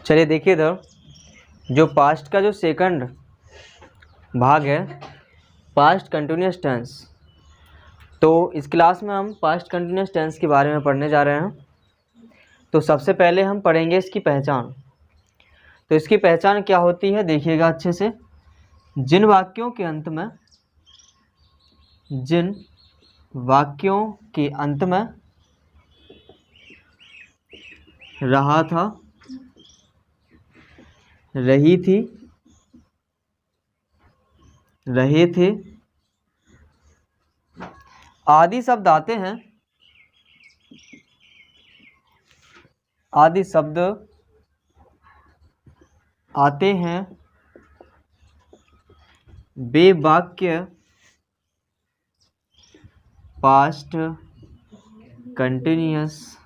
चलिए देखिए इधर, जो पास्ट का जो सेकंड भाग है पास्ट कंटिन्यूअस टेंस, तो इस क्लास में हम पास्ट कंटिन्यूअस टेंस के बारे में पढ़ने जा रहे हैं। तो सबसे पहले हम पढ़ेंगे इसकी पहचान। तो इसकी पहचान क्या होती है देखिएगा अच्छे से। जिन वाक्यों के अंत में रहा था, रही थी, रहे थे आदि शब्द आते हैं, आदि शब्द आते हैं, वे वाक्य पास्ट कंटिन्यूअस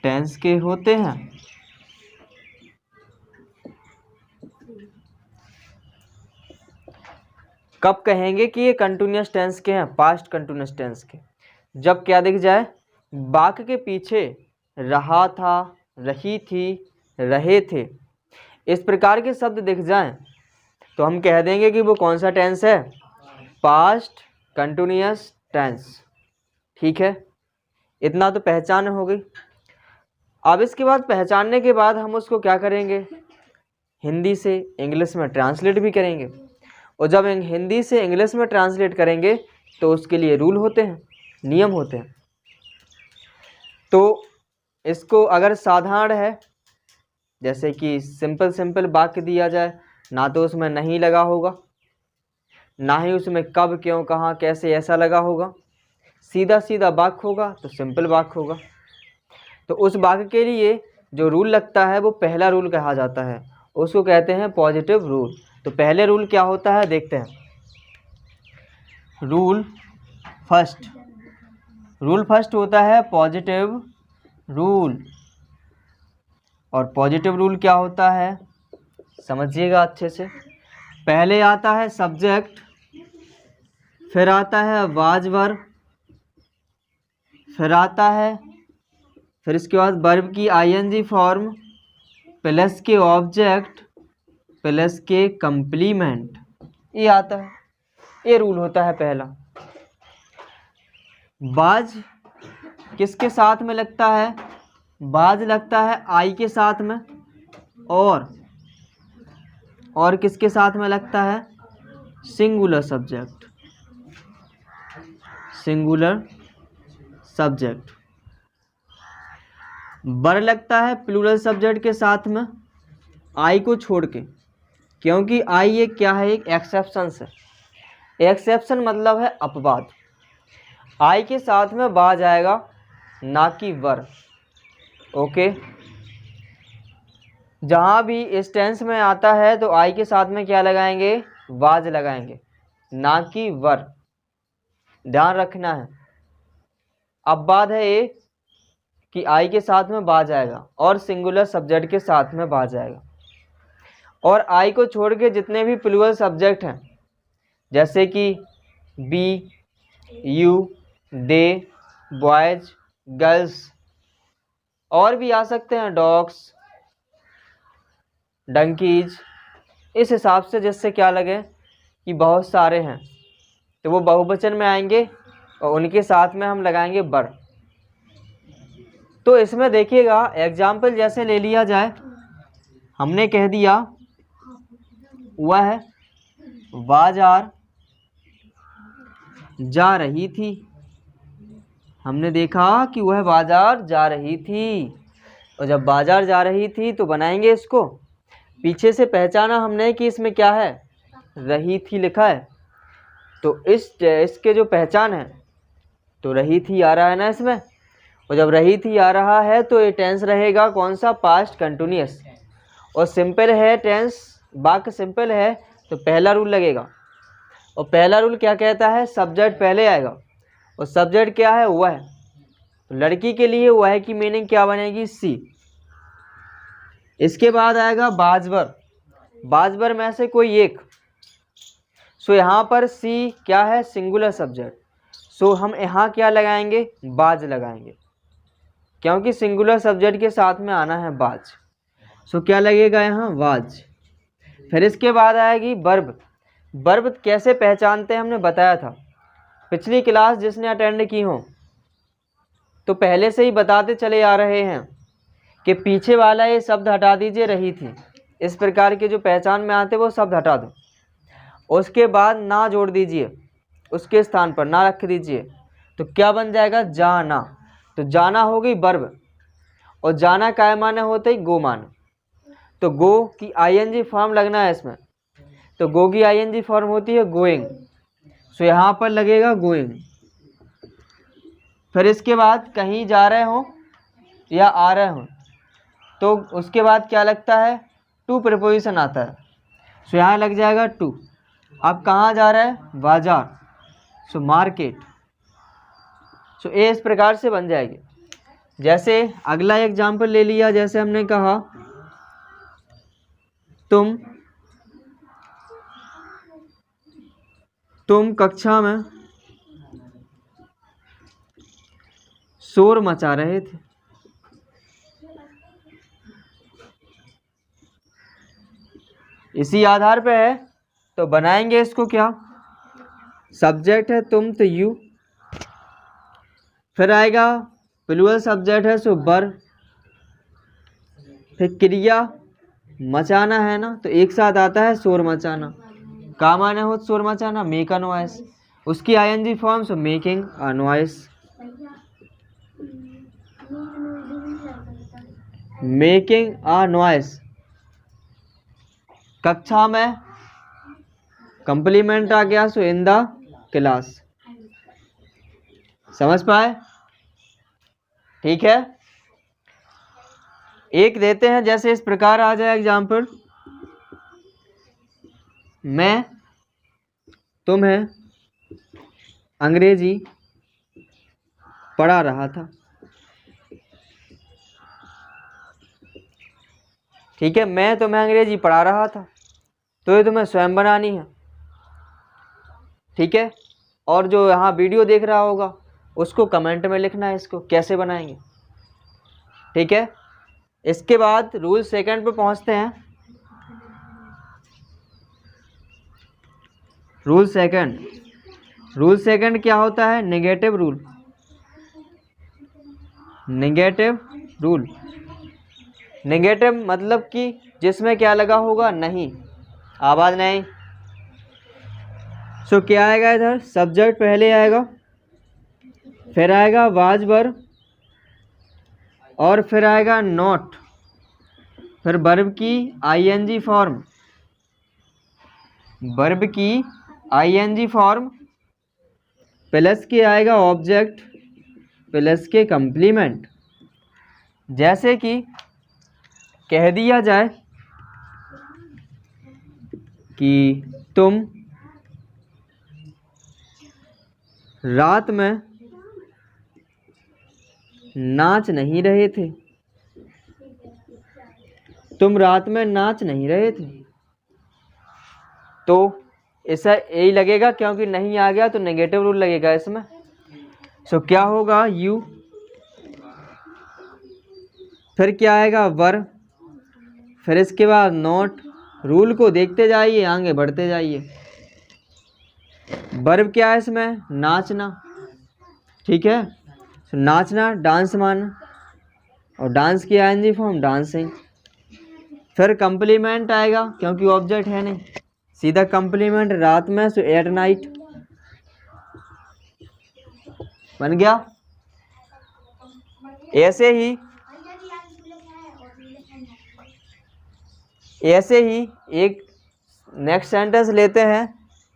टेंस के होते हैं। कब कहेंगे कि ये कंटिन्यूअस टेंस के हैं, पास्ट कंटिन्यूअस टेंस के? जब क्या दिख जाए, वाक्य के पीछे रहा था, रही थी, रहे थे, इस प्रकार के शब्द दिख जाएं तो हम कह देंगे कि वो कौन सा टेंस है, पास्ट कंटिन्यूअस टेंस। ठीक है, इतना तो पहचान हो गई। अब इसके बाद पहचानने के बाद हम उसको क्या करेंगे, हिंदी से इंग्लिश में ट्रांसलेट भी करेंगे। और जब हिंदी से इंग्लिश में ट्रांसलेट करेंगे तो उसके लिए रूल होते हैं, नियम होते हैं। तो इसको अगर साधारण है, जैसे कि सिंपल वाक्य दिया जाए, ना तो उसमें नहीं लगा होगा, ना ही उसमें कब, क्यों, कहाँ, कैसे ऐसा लगा होगा, सीधा वाक्य होगा तो सिंपल वाक्य होगा। तो उस वाक्य के लिए जो रूल लगता है वो पहला रूल कहा जाता है, उसको कहते हैं पॉजिटिव रूल। तो पहले रूल क्या होता है देखते हैं। रूल फर्स्ट होता है पॉजिटिव रूल। और पॉजिटिव रूल क्या होता है समझिएगा अच्छे से। पहले आता है सब्जेक्ट, फिर आता है वाज वर्ब, फिर इसके बाद वर्ब की आईएनजी फॉर्म प्लस के ऑब्जेक्ट प्लस के कंप्लीमेंट, ये आता है। ये रूल होता है पहला। बाज किसके साथ में लगता है, बाज लगता है आई के साथ में, और किसके साथ में लगता है, सिंगुलर सब्जेक्ट। बर लगता है प्लूरल सब्जेक्ट के साथ में, आई को छोड़ के, क्योंकि आई ये क्या है, एक एक्सेप्शन है। एक्सेप्शन मतलब है अपवाद। आई के साथ में बाज आएगा, ना कि वर। ओके, जहाँ भी इस टेंस में आता है तो आई के साथ में क्या लगाएंगे, वाज लगाएंगे, ना कि वर। ध्यान रखना है। अब बात है ये कि आई के साथ में बाज आएगा और सिंगुलर सब्जेक्ट के साथ में बाज आएगा। और आई को छोड़ के जितने भी प्लूरल सब्जेक्ट हैं, जैसे कि be, you, they, boys, girls, और भी आ सकते हैं, डॉग्स, डंकीज, इस हिसाब से जिससे क्या लगे कि बहुत सारे हैं, तो वो बहुवचन में आएंगे और उनके साथ में हम लगाएंगे बर। तो इसमें देखिएगा एग्जाम्पल जैसे ले लिया जाए, हमने कह दिया वह बाजार जा रही थी। हमने देखा कि वह बाजार जा रही थी, और जब बाजार जा रही थी तो बनाएंगे इसको। पीछे से पहचाना हमने कि इसमें क्या है, रही थी लिखा है, तो इसके जो पहचान है तो रही थी आ रहा है ना इसमें। और जब रही थी आ रहा है तो ये टेंस रहेगा कौन सा, पास्ट कंटिन्यूअस। और सिंपल है टेंस, वाक्य सिंपल है तो पहला रूल लगेगा। और पहला रूल क्या कहता है, सब्जेक्ट पहले आएगा, और सब्जेक्ट क्या है, वह। तो लड़की के लिए वह की मीनिंग क्या बनेगी, सी। इसके बाद आएगा बाजबर, बाजबर में से कोई एक। सो यहाँ पर सी क्या है, सिंगुलर सब्जेक्ट। सो हम यहाँ क्या लगाएंगे, बाज लगाएंगे। क्योंकि सिंगुलर सब्जेक्ट के साथ में आना है वाज। सो क्या लगेगा यहाँ वाज। फिर इसके बाद आएगी वर्ब। वर्ब कैसे पहचानते हैं हमने बताया था, पिछली क्लास जिसने अटेंड की हो तो पहले से ही बताते चले आ रहे हैं कि पीछे वाला ये शब्द हटा दीजिए रही थी, इस प्रकार के जो पहचान में आते वो शब्द हटा दो। उसके बाद ना जोड़ दीजिए, उसके स्थान पर ना रख दीजिए, तो क्या बन जाएगा जाना। तो जाना हो गई वर्ब, और जाना काय माने होते ही गो माने, तो गो की आईएनजी फॉर्म लगना है इसमें, तो गो की आईएनजी फॉर्म होती है गोइंग। सो यहाँ पर लगेगा गोइंग। फिर इसके बाद कहीं जा रहे हो या आ रहे हो तो उसके बाद क्या लगता है टू प्रीपोजिशन आता है। सो यहाँ लग जाएगा टू। अब कहाँ जा रहा है बाजार, सो मार्केट। सो ये इस प्रकार से बन जाएगी। जैसे अगला एग्जाम्पल ले लिया, जैसे हमने कहा तुम कक्षा में शोर मचा रहे थे। इसी आधार पे है तो बनाएंगे इसको क्या, सब्जेक्ट है तुम तो यू, फिर आएगा प्लूरल सब्जेक्ट है सो बर, फिर क्रिया मचाना है ना, तो एक साथ आता है शोर मचाना। का माने हो शोर मचाना मेक अ नॉइस, उसकी ING form so making a noise. Making a noise. कक्षा में कंप्लीमेंट आ गया सो इन द क्लास। समझ पाए, ठीक है। एक देते हैं, जैसे इस प्रकार आ जाए एग्जाम्पल, मैं तुम्हें अंग्रेजी पढ़ा रहा था। ठीक है, मैं तुम्हें अंग्रेजी पढ़ा रहा था, तो ये तुम्हें स्वयं बनानी है। ठीक है, और जो यहाँ वीडियो देख रहा होगा उसको कमेंट में लिखना है इसको कैसे बनाएंगे। ठीक है, इसके बाद रूल सेकंड पे पहुँचते हैं। रूल सेकंड क्या होता है, नेगेटिव रूल। नेगेटिव मतलब कि जिसमें क्या लगा होगा नहीं, आवाज नहीं। सो क्या आएगा इधर, सब्जेक्ट पहले आएगा, फिर आएगा वाज वर्ब, और फिर आएगा नॉट, फिर वर्ब की आईएनजी फॉर्म, प्लस के आएगा ऑब्जेक्ट, प्लस के कंप्लीमेंट। जैसे कि कह दिया जाए कि तुम रात में नाच नहीं रहे थे। तुम रात में नाच नहीं रहे थे, तो ऐसा यही लगेगा, क्योंकि नहीं आ गया तो नेगेटिव रूल लगेगा इसमें। सो क्या होगा यू, फिर क्या आएगा वर, फिर इसके बाद नॉट। रूल को देखते जाइए, आगे बढ़ते जाइए। वर्ब क्या है इसमें, नाचना। ठीक है, तो नाचना डांस माना, और डांस की आईएनजी फॉर्म डांसिंग। फिर कंप्लीमेंट आएगा, क्योंकि ऑब्जेक्ट है नहीं, सीधा कंप्लीमेंट रात में, सो एट नाइट बन गया। ऐसे ही एक नेक्स्ट सेंटेंस लेते हैं।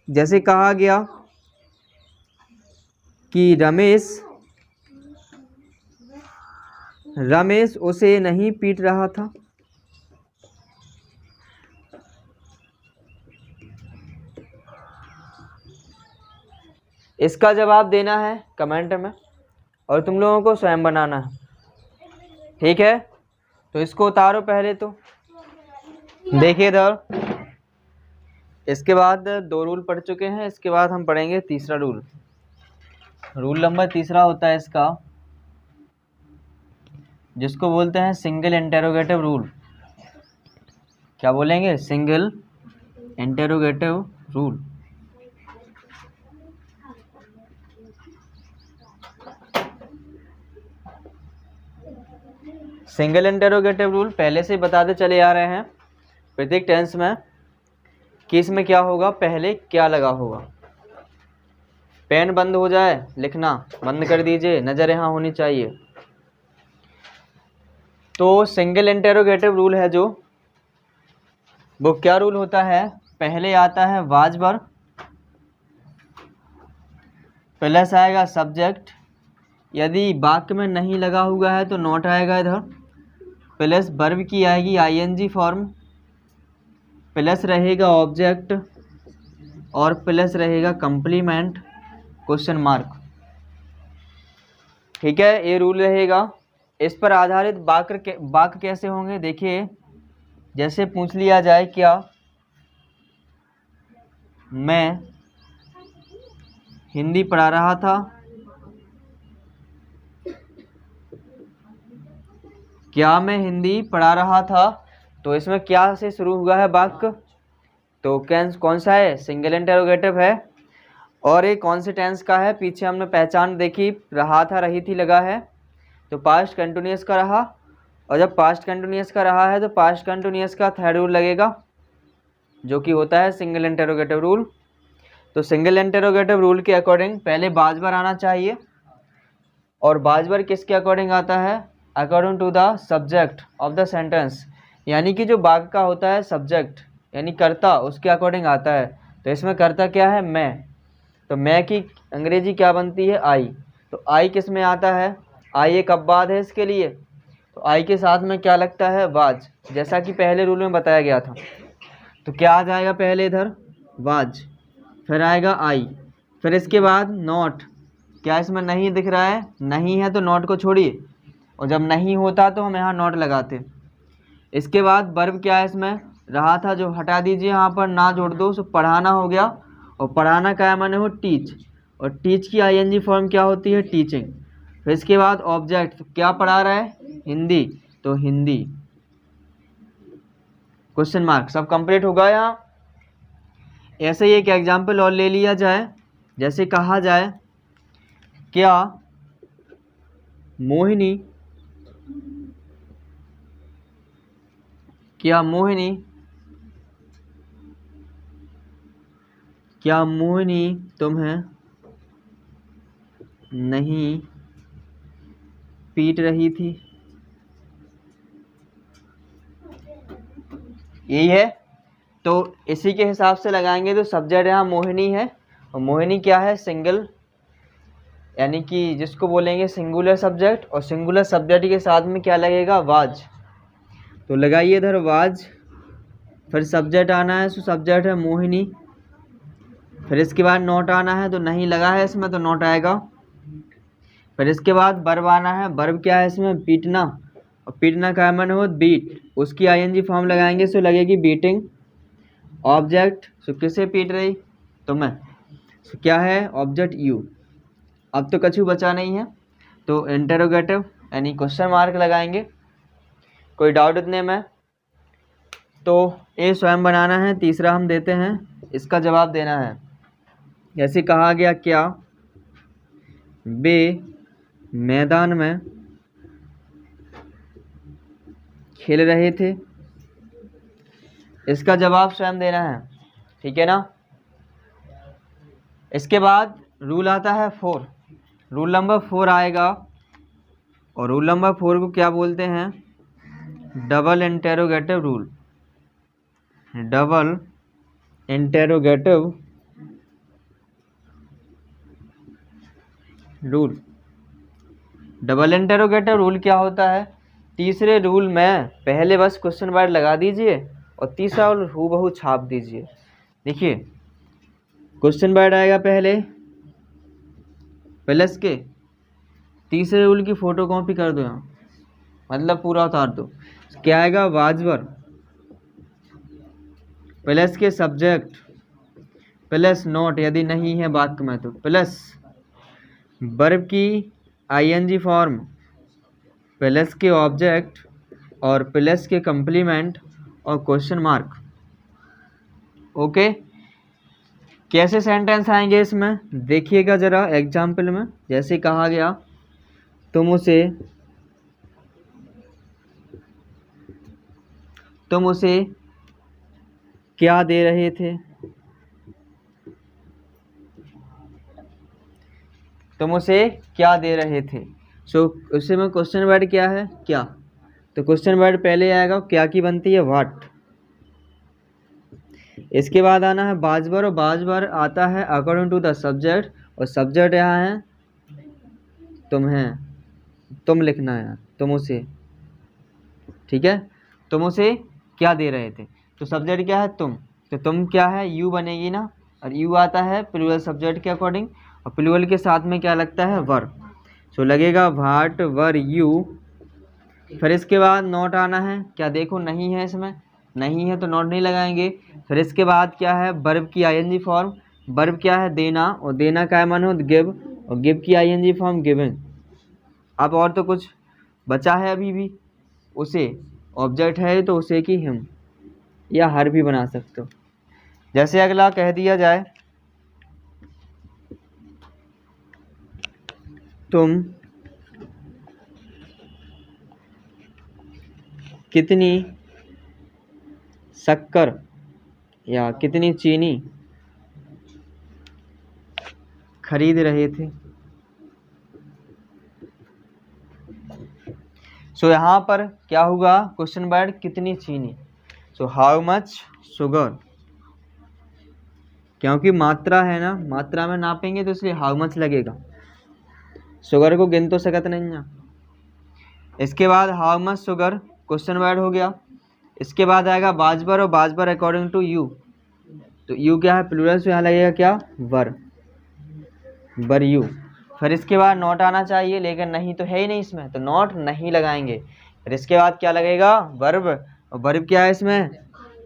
जैसे कहा गया कि रमेश उसे नहीं पीट रहा था। इसका जवाब देना है कमेंट में, और तुम लोगों को स्वयं बनाना है। ठीक है, तो इसको उतारो पहले, तो देखिए इधर। इसके बाद 2 रूल पढ़ चुके हैं, इसके बाद हम पढ़ेंगे तीसरा रूल। रूल नंबर तीसरा होता है इसका, जिसको बोलते हैं सिंगल इंटेरोगेटिव रूल। क्या बोलेंगे? Single interrogative rule. Single interrogative rule पहले से बताते चले आ रहे हैं प्रत्येक टेंस में कि इसमें क्या होगा, पहले क्या लगा होगा। पेन बंद हो जाए, लिखना बंद कर दीजिए, नज़र यहाँ होनी चाहिए। तो सिंगल इंटेरोगेटिव रूल है जो, वो क्या रूल होता है, पहले आता है वाज वर्ब, प्लस आएगा सब्जेक्ट, यदि वाक्य में नहीं लगा हुआ है तो नॉट आएगा इधर, प्लस वर्ब की आएगी आईएनजी फॉर्म, प्लस रहेगा ऑब्जेक्ट और प्लस रहेगा कंप्लीमेंट क्वेश्चन मार्क। ठीक है, ये रूल रहेगा। इस पर आधारित वाक्य कैसे होंगे, देखिए जैसे पूछ लिया जाए क्या मैं हिंदी पढ़ा रहा था, क्या मैं हिंदी पढ़ा रहा था, तो इसमें क्या से शुरू हुआ है वाक्य, तो कौन सा है, सिंगल इंटेरोगेटिव है। और ये कौन से टेंस का है, पीछे हमने पहचान देखी, रहा था रही थी लगा है, तो पास्ट कंटिन्यूअस का रहा। और जब पास्ट कंटिन्यूअस का रहा है तो पास्ट कंटिन्यूअस का थर्ड रूल लगेगा, जो कि होता है सिंगल इंटेरोगेटिव रूल। तो सिंगल इंटेरोगेटिव रूल के अकॉर्डिंग पहले बाज बार आना चाहिए, और बाज बार किसके अकॉर्डिंग आता है, according to the subject of the sentence, यानी कि जो वाक्य का होता है सब्जेक्ट यानी कर्ता, उसके अकॉर्डिंग आता है। तो इसमें कर्ता क्या है, मैं, तो मैं की अंग्रेजी क्या बनती है, आई। तो आई किस में आता है, आई एक अपवाद है इसके लिए, तो आई के साथ में क्या लगता है, वाज, जैसा कि पहले रूल में बताया गया था। तो क्या आ जाएगा पहले इधर, वाज, फिर आएगा आई, फिर इसके बाद नॉट, क्या इसमें नहीं दिख रहा है, नहीं है तो नॉट को छोड़िए, और जब नहीं होता तो हम यहाँ नॉट लगाते। इसके बाद वर्ब क्या है, इसमें रहा था जो हटा दीजिए, यहाँ पर ना जोड़ दो, सो पढ़ाना हो गया, और पढ़ाना क्या माने हो, टीच, और टीच की आईएनजी फॉर्म क्या होती है, टीचिंग। फिर इसके बाद ऑब्जेक्ट, तो क्या पढ़ा रहा है, हिंदी, तो हिंदी, क्वेश्चन मार्क, सब कंप्लीट होगा यहाँ। ऐसे ही एक एग्जाम्पल और ले लिया जाए, जैसे कहा जाए क्या मोहिनी, क्या मोहिनी, क्या मोहिनी तुम्हें नहीं पीट रही थी, यही है। तो इसी के हिसाब से लगाएंगे, तो सब्जेक्ट यहाँ मोहिनी है, और मोहिनी क्या है, सिंगल, यानी कि जिसको बोलेंगे सिंगुलर सब्जेक्ट, और सिंगुलर सब्जेक्ट के साथ में क्या लगेगा, वाज, तो लगाइए इधर वाज, फिर सब्जेक्ट आना है, सो सब्जेक्ट है मोहिनी, फिर इसके बाद नॉट आना है, तो नहीं लगा है इसमें तो नॉट आएगा, फिर इसके बाद वर्ब आना है, वर्ब क्या है इसमें, पीटना, और पीटना का मन हो बीट, उसकी आईएनजी फॉर्म लगाएंगे, सो लगेगी बीटिंग, ऑब्जेक्ट, सो किसे पीट रही, तो मैं, सो क्या है, ऑब्जेक्ट यू। अब तो कछु बचा नहीं है, तो इंटेरोगेटिव यानी क्वेश्चन मार्क लगाएंगे। कोई डाउट इतने में, तो ए स्वयं बनाना है, तीसरा हम देते हैं, इसका जवाब देना है। जैसे कहा गया क्या वे मैदान में खेल रहे थे, इसका जवाब स्वयं देना है, ठीक है ना। इसके बाद रूल आता है 4, रूल नंबर 4 आएगा, और रूल नंबर 4 को क्या बोलते हैं, double interrogative rule, double interrogative rule. Double interrogative rule क्या होता है, तीसरे रूल में पहले बस क्वेश्चन वर्ड लगा दीजिए, और तीसरा रूल हूबहू छाप दीजिए। देखिए क्वेश्चन वर्ड आएगा पहले, प्लस के तीसरे रूल की फोटो कॉपी कर दो यहाँ, मतलब पूरा उतार दो। क्या आएगा, वाज वर्ब, प्लस के सब्जेक्ट, प्लस नॉट यदि नहीं है वाक्य में, तो प्लस वर्ब की आईएनजी फॉर्म, प्लस के ऑब्जेक्ट और प्लस के कंप्लीमेंट और क्वेश्चन मार्क। ओके, कैसे सेंटेंस आएंगे इसमें देखिएगा ज़रा एग्जाम्पल में। जैसे कहा गया तुम उसे क्या दे रहे थे, तुम उसे क्या दे रहे थे। सो उसे में क्वेश्चन वर्ड क्या है, क्या। तो क्वेश्चन वर्ड पहले आएगा, क्या की बनती है व्हाट। इसके बाद आना है बाजबर, और बाजबर आता है अकॉर्डिंग टू द सब्जेक्ट, और सब्जेक्ट यहाँ है तुम्हें, तुम लिखना है तुम उसे, ठीक है। तुम उसे क्या दे रहे थे, तो सब्जेक्ट क्या है तुम, तो तुम क्या है यू बनेगी ना, और यू आता है प्लूरल सब्जेक्ट के अकॉर्डिंग, और प्लूरल के साथ में क्या लगता है वर। सो लगेगा व्हाट वर यू। फिर इसके बाद नॉट आना है, क्या देखो नहीं है इसमें, नहीं है तो नॉट नहीं लगाएंगे। फिर इसके बाद क्या है वर्ब की आईएनजी फॉर्म, वर्ब क्या है देना, और देना का मन हो गिव, और गिव की आईएनजी फॉर्म गिवन। अब और तो कुछ बचा है अभी भी, उसे ऑब्जेक्ट है तो उसे की हिम या हर भी बना सकते हो। जैसे अगला कह दिया जाए तुम कितनी शक्कर या कितनी चीनी खरीद रहे थे। सो यहाँ पर क्या होगा क्वेश्चन वर्ड कितनी चीनी। सो हाउ मच शुगर, क्योंकि मात्रा है ना, मात्रा में नापेंगे तो इसलिए हाउ मच लगेगा, शुगर को गिन तो सकत नहीं है। इसके बाद how much sugar question word हो गया। इसके बाद आएगा बाजबर, और बाजबर अकॉर्डिंग टू यू, तो यू क्या है प्लूरल, से यहाँ लगेगा क्या वर, वर यू। फिर इसके बाद नॉट आना चाहिए, लेकिन नहीं तो है ही नहीं इसमें, तो नॉट नहीं लगाएंगे। फिर इसके बाद क्या लगेगा वर्ब, और वर्ब क्या है इसमें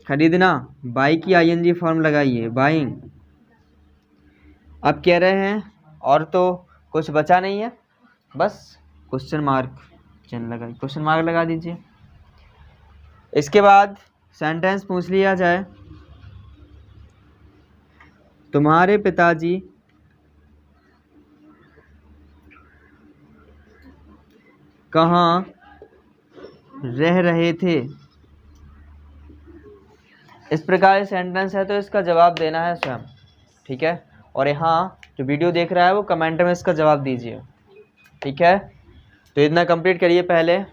खरीदना, बाई की आईएनजी फॉर्म लगाइए बाइंग। अब कह रहे हैं और तो कुछ बचा नहीं है, बस क्वेश्चन मार्क चिन्ह लगाइए, क्वेश्चन मार्क लगा दीजिए। इसके बाद सेंटेंस पूछ लिया जाए, तुम्हारे पिताजी कहाँ रह रहे थे। इस प्रकार सेंटेंस है तो इसका जवाब देना है स्वयं, ठीक है। और यहाँ जो वीडियो देख रहा है वो कमेंट में इसका जवाब दीजिए, ठीक है। तो इतना कंप्लीट करिए पहले।